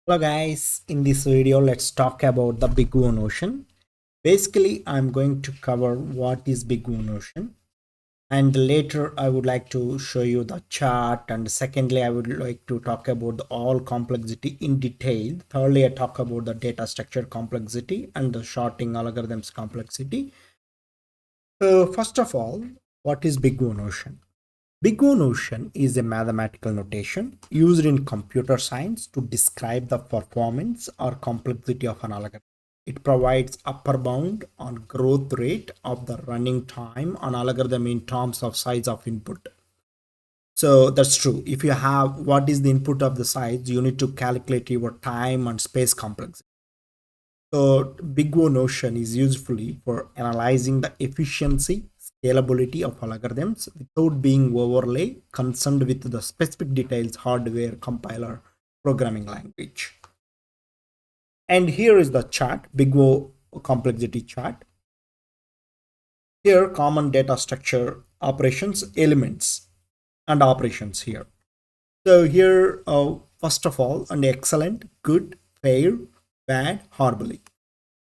Hello guys, in this video let's talk about the BigONotation. Basically I'm going to cover what is BigONotation, and later I would like to show you the chart, and secondly I would like to talk about the all complexity in detail. Thirdly I talk about the data structure complexity and the sorting algorithms complexity. First of all, what is BigONotation? BigONotation is a mathematical notation used in computer science to describe the performance or complexity of an algorithm. It provides upper bound on growth rate of the running time on algorithm in terms of size of input. So that's true. If you have what is the input of the size, you need to calculate your time and space complexity. So BigONotation is usefully for analyzing the efficiency, scalability of algorithms without being overly concerned with the specific details hardware, compiler, programming language. And here is the chart, BigO complexity chart. Here common data structure operations, elements and operations here. So here first of all, and excellent, good, fair, bad, horribly.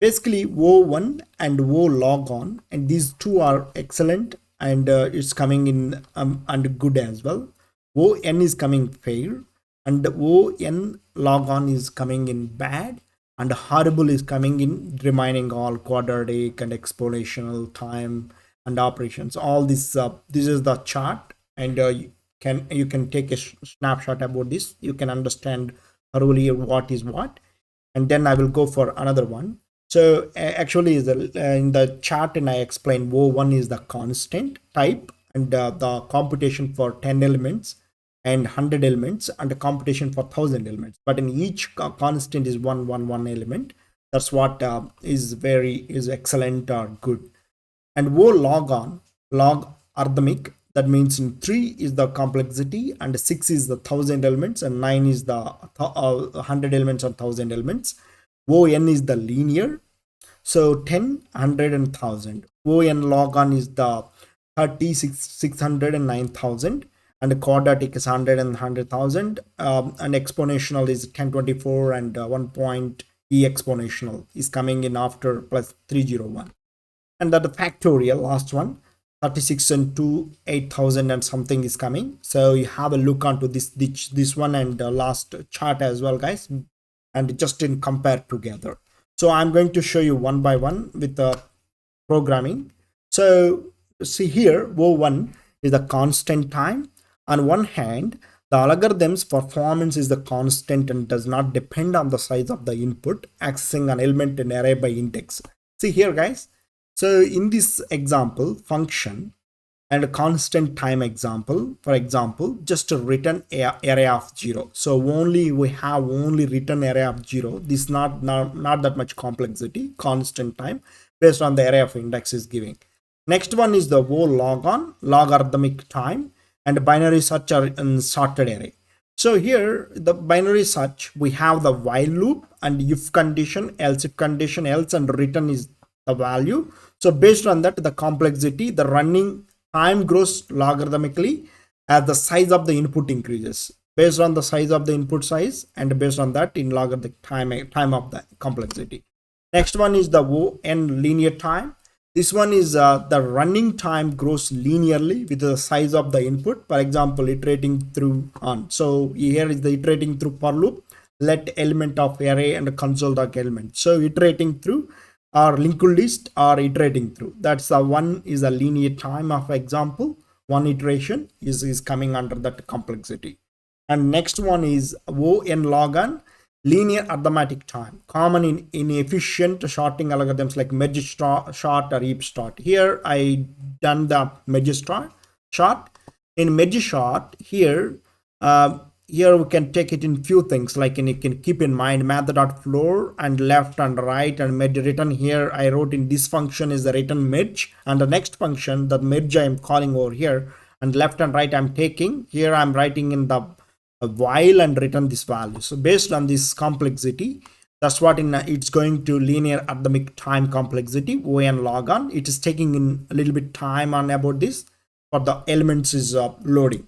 Basically O1 and O log on, and these two are excellent, and it's coming in and good as well. ON is coming fair, and ON log on is coming in bad, and horrible is coming in remaining all quadratic and exponential time and operations. All this this is the chart, and you can take a snapshot about this. You can understand thoroughly what is what, and then I will go for another one. So actually in the chart, and I explained O1 is the constant type, and the computation for 10 elements and 100 elements, and the computation for 1000 elements. But in each constant is one element. That's what is excellent or good. And O log on, logarithmic, that means in 3 is the complexity, and 6 is the 1000 elements, and 9 is the 100 elements or 1000 elements. ON is the linear, so 10, 100 and 1000. ON log on is the 30, 600 and 9000, and the quadratic is 100 and 100,000, and exponential is 1024, and 1 point e exponential is coming in after plus 301. And that the factorial last one, 36 and 2, 8000 and something is coming. So you have a look onto this one and the last chart as well, guys, and just in compare together. So I'm going to show you one by one with the programming. So see here, O1 is the constant time. On one hand, the algorithm's performance is the constant and does not depend on the size of the input, accessing an element in array by index. See here, guys. So in this example, function and a constant time example, for example, just a return array of 0. So we have only return array of 0. This not that much complexity, constant time based on the array of index is giving. Next one is the O log on, logarithmic time, and binary search or sorted array. So here the binary search, we have the while loop and if condition, else if condition, else, and return is the value. So based on that, the complexity, the running time grows logarithmically as the size of the input increases based on the size of the input size, and based on that in logarithmic time of the complexity. Next one is the ON linear time. This one is the running time grows linearly with the size of the input. For example, iterating through on. So here is the iterating through for loop, let element of array and console dot element. So iterating through or linked list or iterating through, that's the one is a linear time of example. One iteration is coming under that complexity. And next one is ON log on, linear arithmetic time, common in efficient sorting algorithms like merge sort or heap sort. Here I done the merge sort. In merge sort here, here we can take it in few things, like you can keep in mind math.floor and left and right, and merge return. Here I wrote in this function is the return merge, and the next function, the merge I am calling over here, and left and right I'm taking. Here I'm writing in the while and return this value. So based on this complexity, that's what it's going to linear arithmetic time complexity, ON log on. It is taking in a little bit time on about this, but the elements is loading.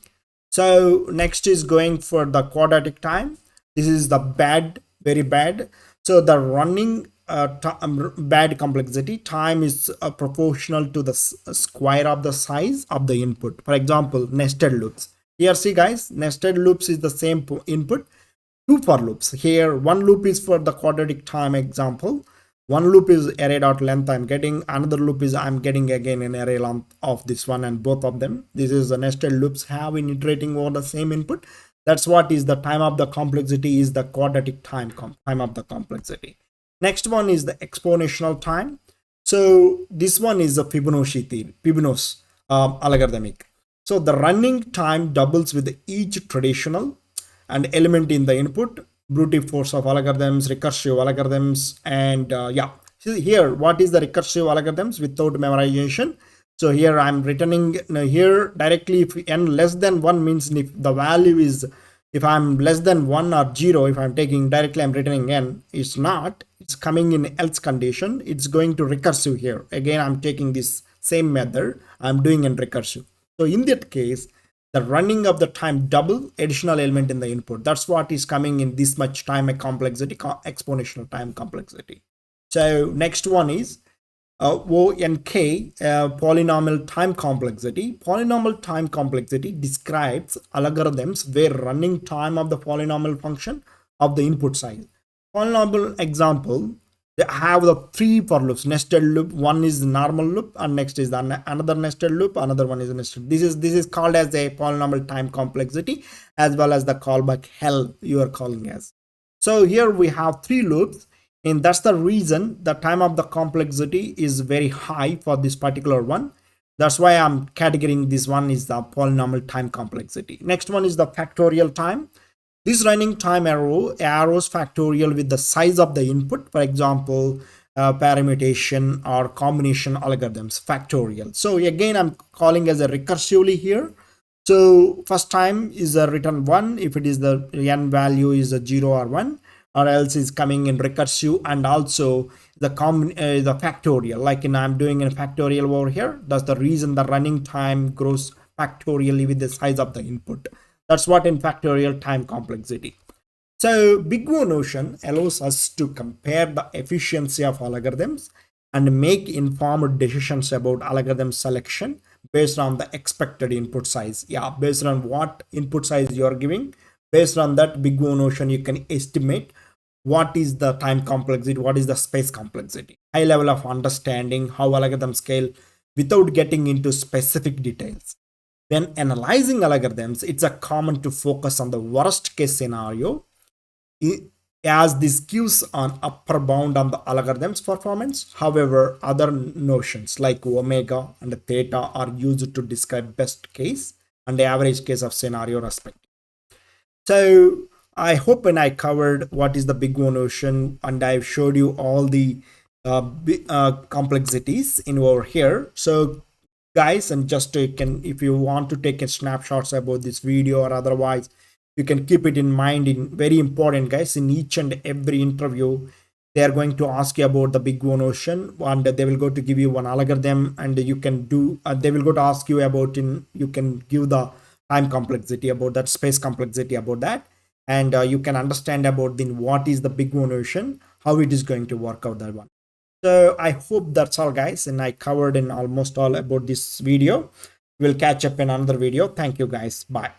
So next is going for the quadratic time. This is the bad very bad. So the running bad complexity time is proportional to the square of the size of the input. For example, nested loops. Here, see guys, nested loops is the same input. Two for loops. Here, one loop is for the quadratic time example. One loop is array dot length I'm getting. Another loop is I'm getting again an array length of this one, and both of them. This is the nested loops have been iterating over the same input. That's what is the time of the complexity is the quadratic time of the complexity. Next one is the exponential time. So this one is the Fibonacci theory, Fibonacci algorithmic. So the running time doubles with each traditional and element in the input, brute force of algorithms, recursive algorithms, and yeah. See here, what is the recursive algorithms without memorization? So here I'm returning here directly. If n less than 1 means if the value is, if I'm less than 1 or 0, if I'm taking directly, I'm returning n. It's not, it's coming in else condition, it's going to recursive here. Again, I'm taking this same method, I'm doing in recursive. So in that case, the running of the time double additional element in the input. That's what is coming in this much time complexity, exponential time complexity. So next one is ONK, polynomial time complexity. Polynomial time complexity describes algorithms where running time of the polynomial function of the input size. Polynomial example, they have the three for loops, nested loop. One is the normal loop, and next is the another nested loop, another one is a nested. This is called as a polynomial time complexity, as well as the callback hell you are calling as. So here we have three loops, and that's the reason the time of the complexity is very high for this particular one. That's why I'm categorizing this one is the polynomial time complexity. Next one is the factorial time. This running time arrows factorial with the size of the input. For example, permutation or combination algorithms, factorial. So again, I'm calling as a recursively here. So first time is a return 1 if it is the n value is a 0 or 1, or else is coming in recursive, and also the factorial, like I'm doing a factorial over here. That's the reason the running time grows factorially with the size of the input. That's what in factorial time complexity. So BigONotation allows us to compare the efficiency of algorithms and make informed decisions about algorithm selection based on the expected input size. Yeah, based on what input size you are giving, based on that BigONotation you can estimate what is the time complexity, what is the space complexity. High level of understanding how algorithms scale without getting into specific details. When analyzing algorithms, it's a common to focus on the worst case scenario, as this gives an upper bound on the algorithm's performance. However, other notions like omega and theta are used to describe best case and the average case of scenario respectively. So I hope when I covered what is the BigONotation, and I've showed you all the complexities in over here. So guys, and just if you want to take a snapshots about this video or otherwise, you can keep it in mind. In very important guys, in each and every interview they are going to ask you about the BigONotation, and they will go to give you one algorithm, and you can do they will go to ask you about you can give the time complexity about that, space complexity about that, and you can understand about what is the BigONotation, how it is going to work out that one. So I hope that's all guys, and I covered in almost all about this video. We'll catch up in another video. Thank you guys. Bye.